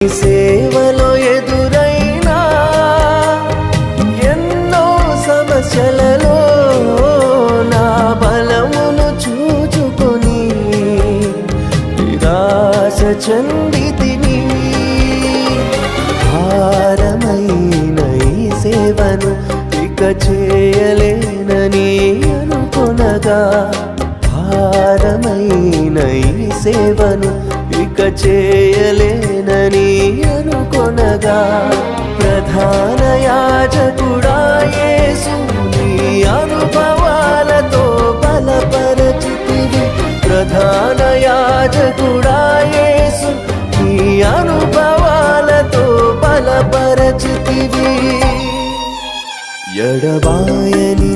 సేవలో ఎదురైనా ఎన్నో సమస్యలలో నా బలమును చూచుకొని నిరాశ చెందితిని. భారమైన ఈ సేవను ఇక చేయలేనని అనుకొనగా, భారమైన ఈ సేవను ఇక చేయలేనని అనుకొనగా, ప్రధాన యాజకుడా యేసు నీ అనుభవాలతో బలపరచితివి. ప్రధాన యాజకుడా యేసు నీ అనుభవాలతో బలపరచితివి. ఎడబాయని